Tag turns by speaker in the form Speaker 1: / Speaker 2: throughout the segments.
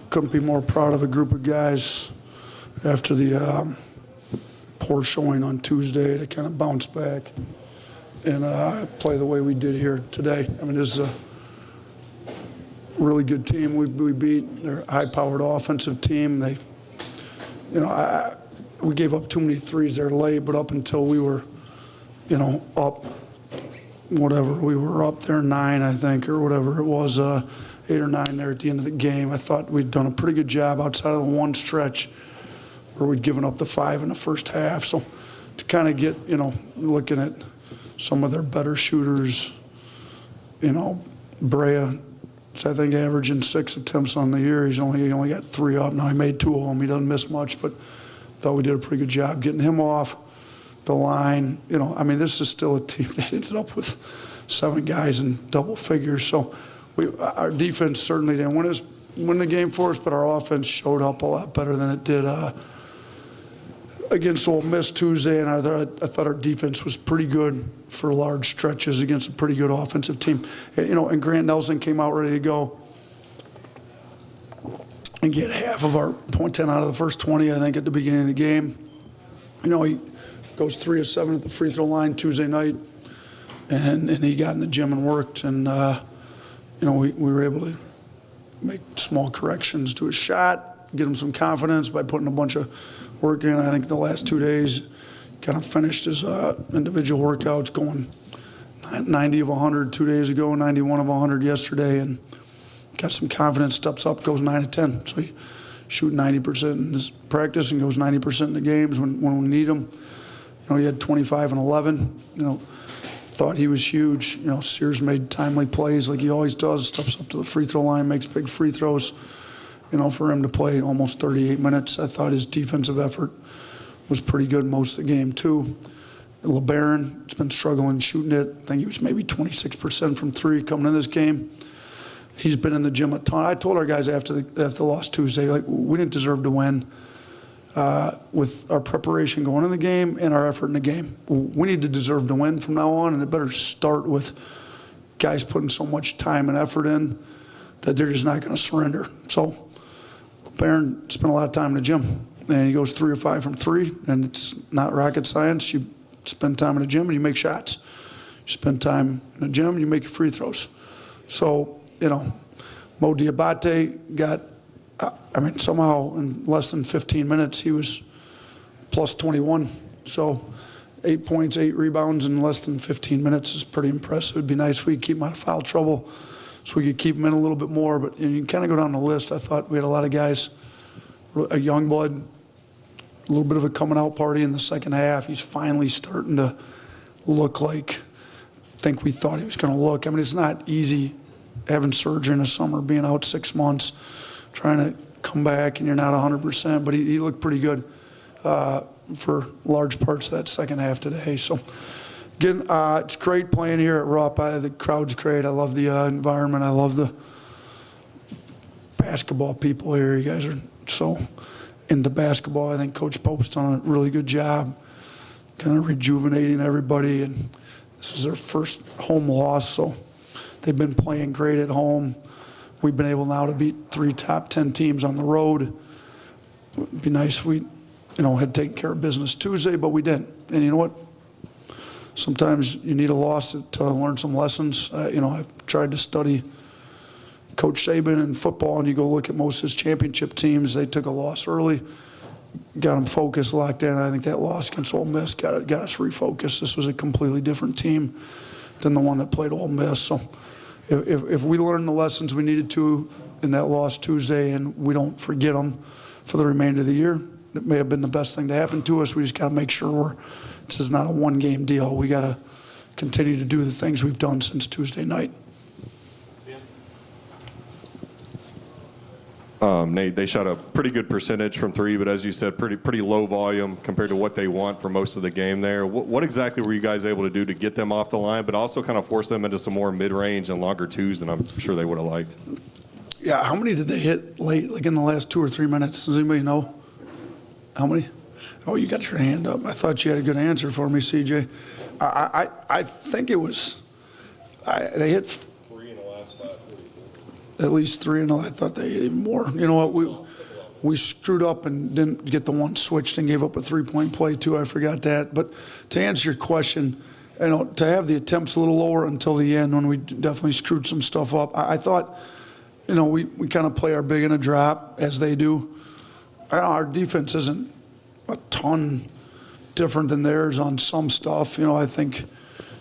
Speaker 1: couldn't be more proud of a group of guys after the poor showing on Tuesday to kind of bounce back and play the way we did here today. I mean, this is a really good team we beat. They're a high-powered offensive team. They, we gave up too many threes there late, but up until we were, up, whatever, we were up there 9, I think, or whatever it was, 8 or 9 there at the end of the game. I thought we'd done a pretty good job outside of the one stretch where we'd given up the 5 in the first half. So to kind of get, looking at some of their better shooters, Brea, I think averaging 6 attempts on the year. He only got 3 up. Now he made 2 of them. He doesn't miss much, but thought we did a pretty good job getting him off the line. This is still a team that ended up with 7 guys in double figures. So our defense certainly didn't win the game for us, but our offense showed up a lot better than it did against Ole Miss Tuesday, and I thought our defense was pretty good for large stretches against a pretty good offensive team. And Grant Nelson came out ready to go and get half of our .10 out of the first 20, I think, at the beginning of the game. He goes 3 of 7 at the free throw line Tuesday night, and he got in the gym and worked, and we were able to make small corrections to his shot, get him some confidence by putting a bunch of work in. I think the last 2 days kind of finished his individual workouts, going 90 of 100 2 days ago, 91 of 100 yesterday, and got some confidence, steps up, goes 9 of 10. So he shoots 90% in his practice and goes 90% in the games when we need him. He had 25 and 11. Thought he was huge. Sears made timely plays like he always does, steps up to the free throw line, makes big free throws. For him to play almost 38 minutes, I thought his defensive effort was pretty good most of the game, too. LeBaron has been struggling shooting it. I think he was maybe 26% from 3 coming in this game. He's been in the gym a ton. I told our guys after the loss Tuesday, we didn't deserve to win with our preparation going in the game and our effort in the game. We need to deserve to win from now on, and it better start with guys putting so much time and effort in that they're just not going to surrender. So LeBaron spent a lot of time in the gym, and he goes 3 of 5 from 3, and it's not rocket science. You spend time in the gym and you make shots. You spend time in the gym and you make your free throws. So, Mo Diabate got, somehow in less than 15 minutes, he was plus 21. So 8 points, 8 rebounds in less than 15 minutes is pretty impressive. It'd be nice if we could keep him out of foul trouble so we could keep him in a little bit more. But you kind of go down the list. I thought we had a lot of guys, a young blood, a little bit of a coming out party in the second half. He's finally starting to look like I think we thought he was going to look. It's not easy having surgery in the summer, being out 6 months, trying to come back, and you're not 100%, but he looked pretty good for large parts of that second half today. So, again, it's great playing here at Rupp. The crowd's great. I love the environment. I love the basketball people here. You guys are so into basketball. I think Coach Pope's done a really good job kind of rejuvenating everybody, and this is their first home loss, so they've been playing great at home. We've been able now to beat 3 top 10 teams on the road. It'd be nice if we, had taken care of business Tuesday, but we didn't. And you know what? Sometimes you need a loss to learn some lessons. I've tried to study Coach Saban in football, and you go look at most of his championship teams. They took a loss early, got them focused, locked in. I think that loss against Ole Miss got us refocused. This was a completely different team than the one that played Ole Miss. So if we learn the lessons we needed to in that loss Tuesday and we don't forget them for the remainder of the year, it may have been the best thing to happen to us. We just got to make sure this is not a one-game deal. We got to continue to do the things we've done since Tuesday night.
Speaker 2: Nate, they shot a pretty good percentage from 3, but as you said, pretty low volume compared to what they want for most of the game there. What exactly were you guys able to do to get them off the line, but also kind of force them into some more mid-range and longer 2s than I'm sure they would have liked?
Speaker 1: Yeah, how many did they hit late, like in the last 2 or 3 minutes? Does anybody know? How many? Oh, you got your hand up. I thought you had a good answer for me, CJ. I think it was, they hit
Speaker 2: 3 in the last 5.
Speaker 1: at least 3-0. I thought they hit even more. You know what? We screwed up and didn't get the one switched and gave up a 3-point play too. I forgot that. But to answer your question, to have the attempts a little lower until the end when we definitely screwed some stuff up. I thought, we kind of play our big in a drop as they do. Our defense isn't a ton different than theirs on some stuff. I think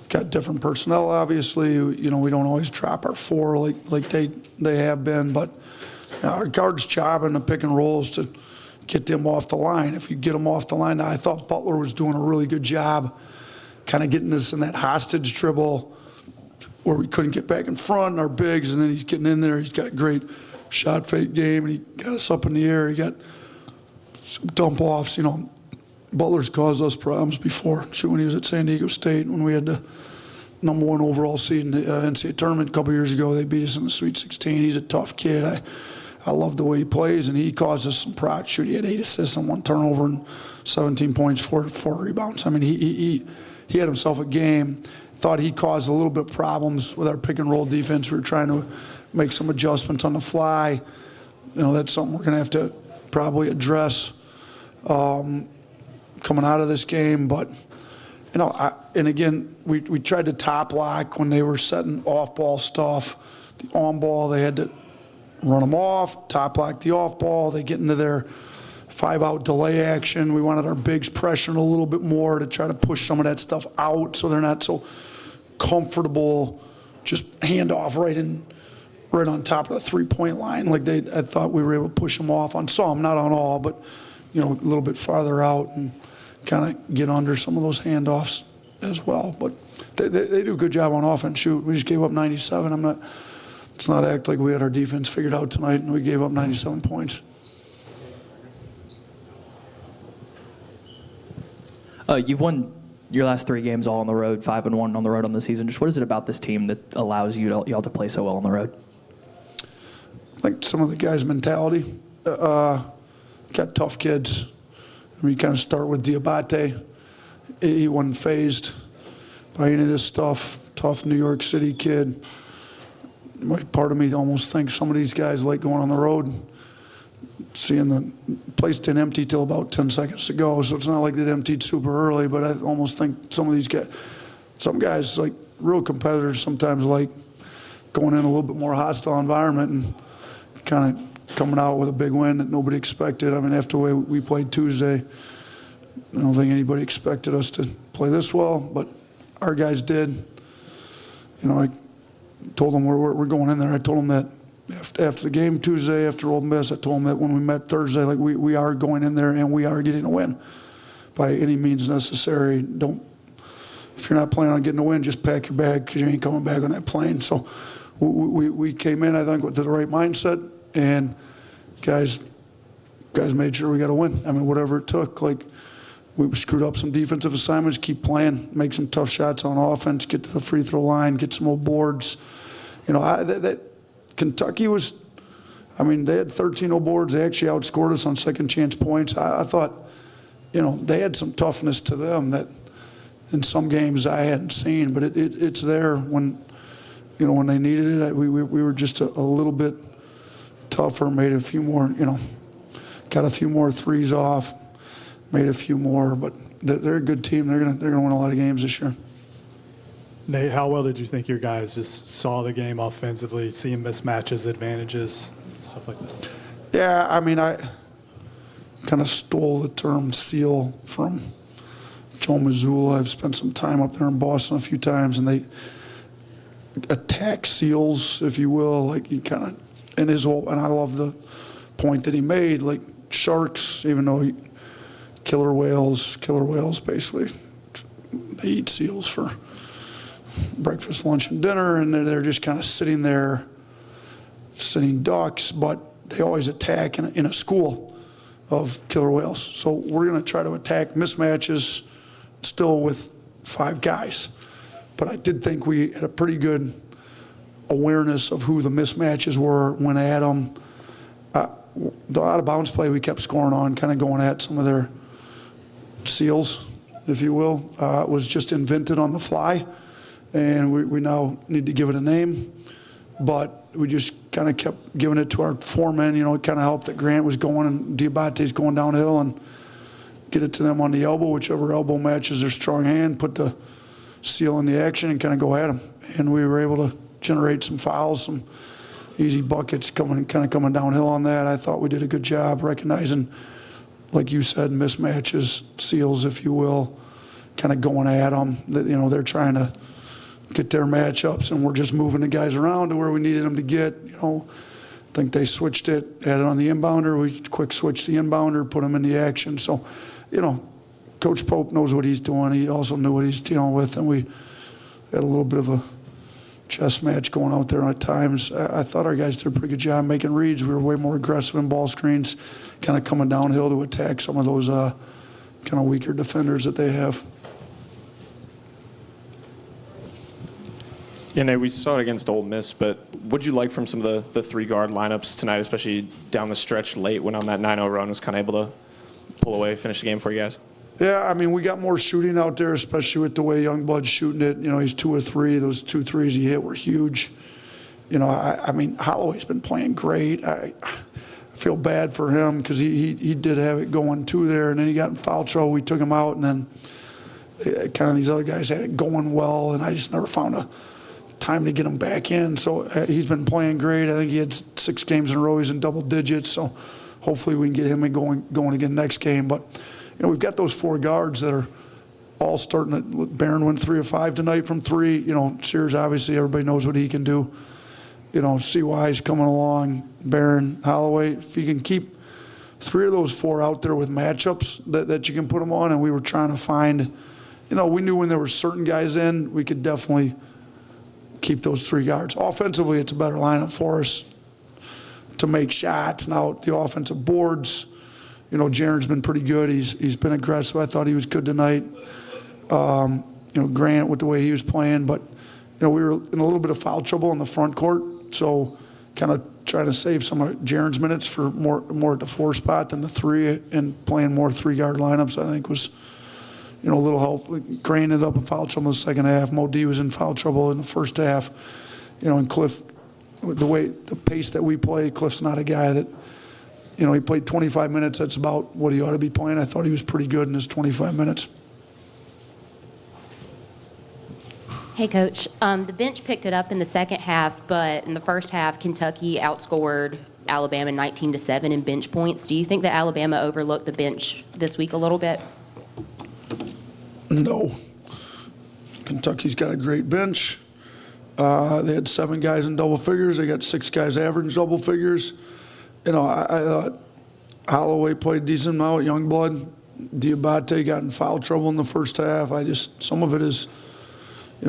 Speaker 1: got different personnel, obviously. We don't always drop our 4 like they have been, but our guards' job in the pick and rolls to get them off the line. If you get them off the line, I thought Butler was doing a really good job kind of getting us in that hostage dribble where we couldn't get back in front, our bigs, and then he's getting in there. He's got great shot fake game, and he got us up in the air. He got some dump offs. Butler's caused us problems before. Shoot, when he was at San Diego State, when we had the number 1 overall seed in the NCAA tournament a couple years ago, they beat us in the Sweet 16. He's a tough kid. I love the way he plays, and he caused us some problems. Shoot, he had 8 assists and 1 turnover and 17 points, 4 rebounds. I mean, he had himself a game. Thought he caused a little bit of problems with our pick and roll defense. We were trying to make some adjustments on the fly. That's something we're going to have to probably address coming out of this game. But, and again, we tried to top lock when they were setting off-ball stuff. The on-ball, they had to run them off, top lock the off-ball. They get into their 5-out delay action. We wanted our bigs pressuring a little bit more to try to push some of that stuff out so they're not so comfortable just hand off right on top of the 3-point line. I thought we were able to push them off on some, not on all, but a little bit farther out and kind of get under some of those handoffs as well. But they do a good job on offense. Shoot, we just gave up 97. Let's not act like we had our defense figured out tonight and we gave up 97 points.
Speaker 3: You've won your last 3 games all on the road, 5-1 on the road on the season. Just what is it about this team that allows y'all to play so well on the road?
Speaker 1: I think some of the guys' mentality. Got tough kids. We kind of start with Diabate. He wasn't fazed by any of this stuff. Tough New York City kid. Part of me almost thinks some of these guys like going on the road. Seeing the place didn't empty till about 10 seconds to go, so it's not like it emptied super early, but I almost think some guys like real competitors sometimes like going in a little bit more hostile environment and kind of coming out with a big win that nobody expected. I mean, after the way we played Tuesday, I don't think anybody expected us to play this well, but our guys did. I told them we're going in there. I told them that after the game Tuesday, after Old Miss, I told them that when we met Thursday, we are going in there and we are getting a win by any means necessary. If you're not planning on getting a win, just pack your bag because you ain't coming back on that plane. So we came in, I think, with the right mindset, and guys made sure we got a win. I mean, whatever it took. We screwed up some defensive assignments, keep playing, make some tough shots on offense, get to the free throw line, get some old boards. Kentucky they had 13 old boards. They actually outscored us on second chance points. I thought, they had some toughness to them that in some games I hadn't seen, but it's there when they needed it. We were just a little bit tougher, made a few more, got a few more threes off, made a few more, but they're a good team. They're gonna win a lot of games this year.
Speaker 4: Nate, how well did you think your guys just saw the game offensively, seeing mismatches, advantages, stuff like that?
Speaker 1: Yeah, I kind of stole the term seal from Joe Mazzulla. I've spent some time up there in Boston a few times, and they attack seals, if you will. And I love the point that he made, sharks, even though killer whales basically, they eat seals for breakfast, lunch, and dinner, and they're just kind of sitting there, sitting ducks, but they always attack in a school of killer whales. So we're going to try to attack mismatches still with 5 guys. But I did think we had a pretty good awareness of who the mismatches were when at them. The out-of-bounds play we kept scoring on, kind of going at some of their seals, if you will, was just invented on the fly. And we now need to give it a name, but we just kind of kept giving it to our foremen. It kind of helped that Grant was going and Diabate's going downhill, and get it to them on the elbow, whichever elbow matches their strong hand, put the seal in the action and kind of go at them. And we were able to generate some fouls, some easy buckets coming downhill on that. I thought we did a good job recognizing, like you said, mismatches, seals, if you will, kind of going at them. They're trying to get their matchups, and we're just moving the guys around to where we needed them to get. I think they switched it, had it on the inbounder. We quick switched the inbounder, put them in the action. So, Coach Pope knows what he's doing. He also knew what he's dealing with, and we had a little bit of a chess match going out there at times. I thought our guys did a pretty good job making reads. We were way more aggressive in ball screens, kind of coming downhill to attack some of those kind of weaker defenders that they have.
Speaker 5: Nate, we saw it against Ole Miss, but what'd you like from some of the three-guard lineups tonight, especially down the stretch late when on that 9-0 run was kind of able to pull away, finish the game for you guys?
Speaker 1: Yeah, we got more shooting out there, especially with the way Youngblood's shooting it. He's 2 of 3. Those 2 threes he hit were huge. Holloway's been playing great. I feel bad for him because he did have it going too there, and then he got in foul trouble. We took him out, and then kind of these other guys had it going well, and I just never found a time to get him back in. So he's been playing great. I think he had 6 games in a row. He's in double digits, so hopefully we can get him going again next game. But we've got those 4 guards that are all starting. Barron went 3 of 5 tonight from 3. Sears, obviously, everybody knows what he can do. CY's coming along, Barron, Holloway. If you can keep 3 of those 4 out there with matchups that you can put them on, and we were trying to find, we knew when there were certain guys in, we could definitely keep those 3 guards. Offensively, it's a better lineup for us to make shots. Now, the offensive boards, Jaren's been pretty good. He's been aggressive. I thought he was good tonight. Grant with the way he was playing, but we were in a little bit of foul trouble in the front court, so kind of trying to save some of Jaren's minutes for more at the 4 spot than the 3, and playing more 3-guard lineups, I think was a little help. Grant ended up in foul trouble in the second half. Mo D was in foul trouble in the first half. And Cliff, the pace that we play, Cliff's not a guy that, he played 25 minutes. That's about what he ought to be playing. I thought he was pretty good in his 25 minutes.
Speaker 6: Hey, Coach. The bench picked it up in the second half, but in the first half, Kentucky outscored Alabama 19-7 in bench points. Do you think that Alabama overlooked the bench this week a little bit?
Speaker 1: No. Kentucky's got a great bench. They had 7 guys in double figures. They got 6 guys average double figures. I thought Holloway played decent amount. Youngblood, Diabate got in foul trouble in the first half. Some of it is,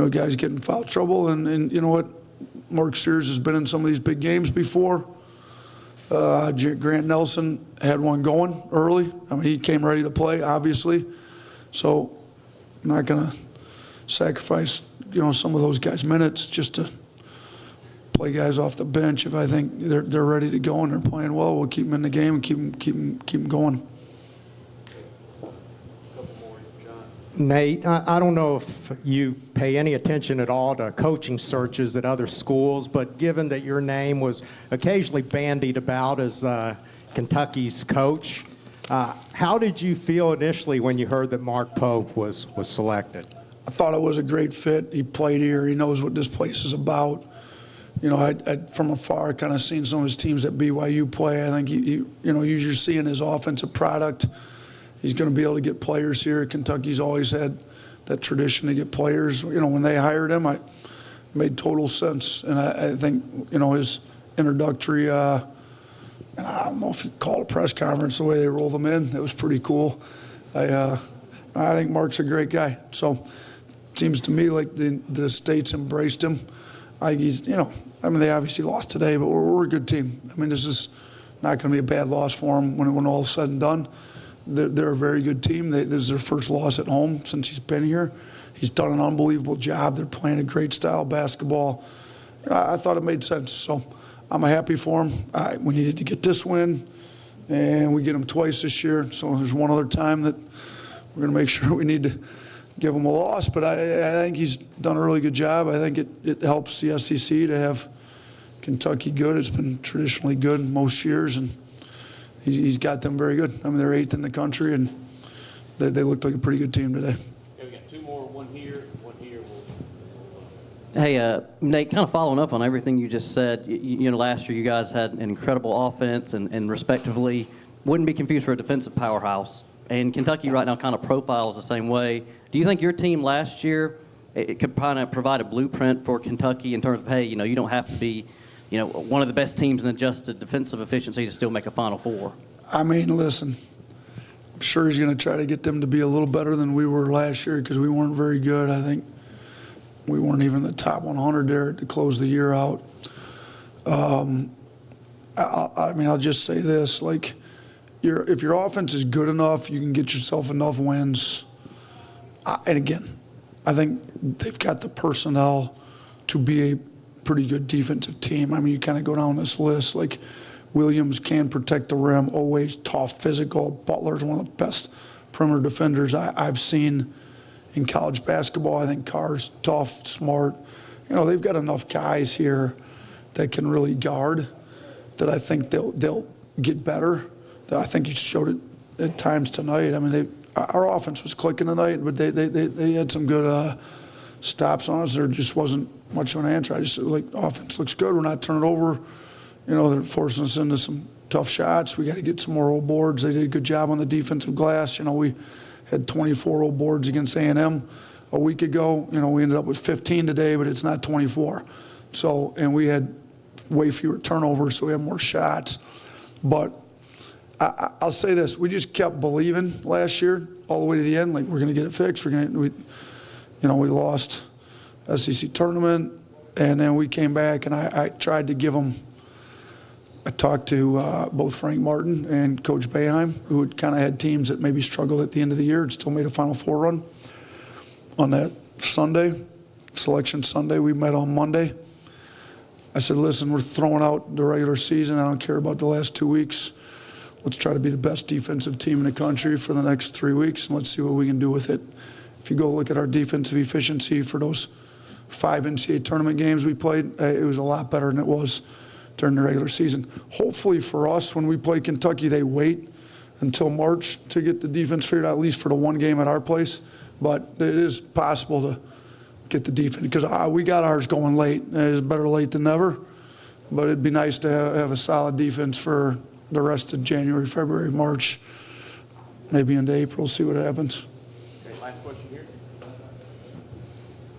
Speaker 1: guys get in foul trouble. And you know what? Mark Sears has been in some of these big games before. Grant Nelson had one going early. He came ready to play, obviously. So I'm not going to sacrifice, some of those guys' minutes just to play guys off the bench. If I think they're ready to go and they're playing well, we'll keep them in the game and keep them going.
Speaker 7: Nate, I don't know if you pay any attention at all to coaching searches at other schools, but given that your name was occasionally bandied about as Kentucky's coach, how did you feel initially when you heard that Mark Pope was selected?
Speaker 1: I thought it was a great fit. He played here. He knows what this place is about. I'd from afar kind of seen some of his teams at BYU play. I think you're just seeing his offensive product. He's going to be able to get players here. Kentucky's always had that tradition to get players. When they hired him, it made total sense. And I think, his introductory, I don't know if you call it a press conference, the way they rolled him in, it was pretty cool. I think Mark's a great guy. So it seems to me like the state's embraced him. I think he's, they obviously lost today, but we're a good team. This is not going to be a bad loss for them when all is said and done. They're a very good team. This is their first loss at home since he's been here. He's done an unbelievable job. They're playing a great style of basketball. I thought it made sense. So I'm happy for him. We needed to get this win, and we get him twice this year. So there's one other time that we're going to make sure we need to give him a loss. But I think he's done a really good job. I think it helps the SEC to have Kentucky good. It's been traditionally good most years, and he's got them very good. I mean, they're 8th in the country, and they looked like a pretty good team today.
Speaker 8: Okay, we got 2 more, one here, one here.
Speaker 9: Hey, Nate, kind of following up on everything you just said, you know, last year you guys had an incredible offense and respectively wouldn't be confused for a defensive powerhouse. And Kentucky right now kind of profiles the same way. Do you think your team last year, it could kind of provide a blueprint for Kentucky in terms of, hey, you know, you don't have to be, you know, one of the best teams in adjusted defensive efficiency to still make a Final Four?
Speaker 1: I mean, listen, I'm sure he's going to try to get them to be a little better than we were last year because we weren't very good. I think we weren't even the top 100 there to close the year out. I mean, I'll just say this, like, if your offense is good enough, you can get yourself enough wins. And again, I think they've got the personnel to be a pretty good defensive team. I mean, you kind of go down this list, like Williams can protect the rim, always tough, physical. Butler's one of the best perimeter defenders I've seen in college basketball. I think Carr's tough, smart. You know, they've got enough guys here that can really guard that I think they'll get better. I think you showed it at times tonight. I mean, our offense was clicking tonight, but they had some good stops on us. There just wasn't much of an answer. I just like, offense looks good. We're not turning it over. You know, they're forcing us into some tough shots. We got to get some more old boards. They did a good job on the defensive glass. You know, we had 24 old boards against A&M a week ago. You know, we ended up with 15 today, but it's not 24. So, and we had way fewer turnovers, so we had more shots. But I'll say this: we just kept believing last year all the way to the end. Like, we're going to get it fixed. We lost SEC tournament, and then we came back, and I tried to give them. I talked to both Frank Martin and Coach Boeheim, who had kind of had teams that maybe struggled at the end of the year and still made a Final Four run. On that Sunday, Selection Sunday, we met on Monday. I said, listen, we're throwing out the regular season. I don't care about the last 2 weeks. Let's try to be the best defensive team in the country for the next 3 weeks, and let's see what we can do with it. If you go look at our defensive efficiency for those 5 NCAA tournament games we played, it was a lot better than it was during the regular season. Hopefully for us, when we play Kentucky, they wait until March to get the defense figured out, at least for the one game at our place. But it is possible to get the defense, because we got ours going late. It's better late than never, but it'd be nice to have a solid defense for the rest of January, February, March, maybe into April, see what happens.
Speaker 8: Okay, last question here.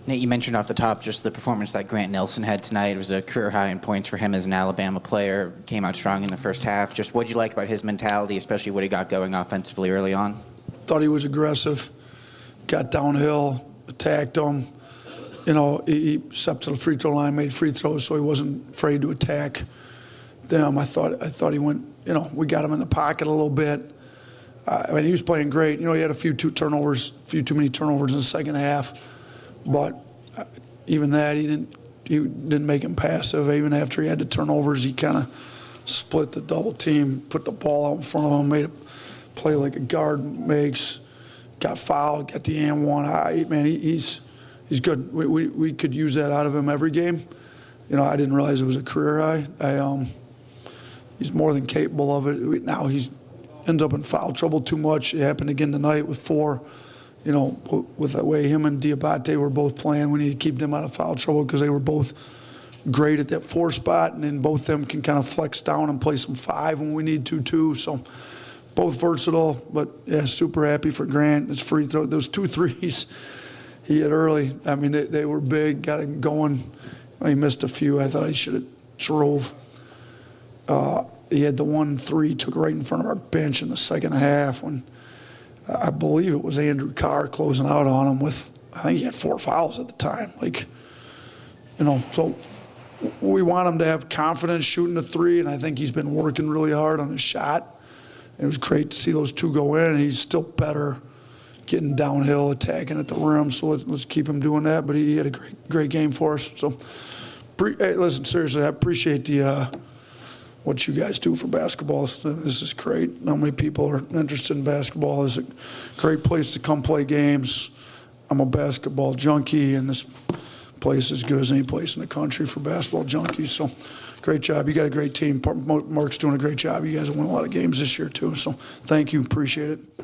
Speaker 10: Nate, you mentioned off the top just the performance that Grant Nelson had tonight. It was a career high in points for him as an Alabama player. Came out strong in the first half. Just what did you like about his mentality, especially what he got going offensively early on?
Speaker 1: Thought he was aggressive, got downhill, attacked him. You know, he stepped to the free throw line, made free throws, so he wasn't afraid to attack them. I thought he went, you know, we got him in the pocket a little bit. I mean, he was playing great. You know, he had a few too many turnovers in the second half. But even that, he didn't make him passive. Even after he had the turnovers, he kind of split the double team, put the ball out in front of him, made it play like a guard makes, got fouled, got the and one. Man, he's good. We could use that out of him every game. You know, I didn't realize it was a career high. He's more than capable of it. Now he ends up in foul trouble too much. It happened again tonight with 4. You know, with the way him and Diabate were both playing, we need to keep them out of foul trouble because they were both great at that 4 spot, and then both of them can kind of flex down and play some 5 when we need to too. So both versatile, but yeah, super happy for Grant. His free throw, those 2 threes he hit early. I mean, they were big, got him going. He missed a few. I thought he should have drove. He had the 1-3, took right in front of our bench in the second half when I believe it was Andrew Carr closing out on him with, I think he had 4 fouls at the time. Like, you know, so we want him to have confidence shooting the 3, and I think he's been working really hard on his shot. It was great to see those 2 go in, and he's still better getting downhill, attacking at the rim. So let's keep him doing that. But he had a great game for us. So, hey, listen, seriously, I appreciate the what you guys do for basketball. This is great. How many people are interested in basketball? It's a great place to come play games. I'm a basketball junkie, and this place is as good as any place in the country for basketball junkies. So great job. You got a great team. Mark's doing a great job. You guys have won a lot of games this year, too. So thank you. Appreciate it.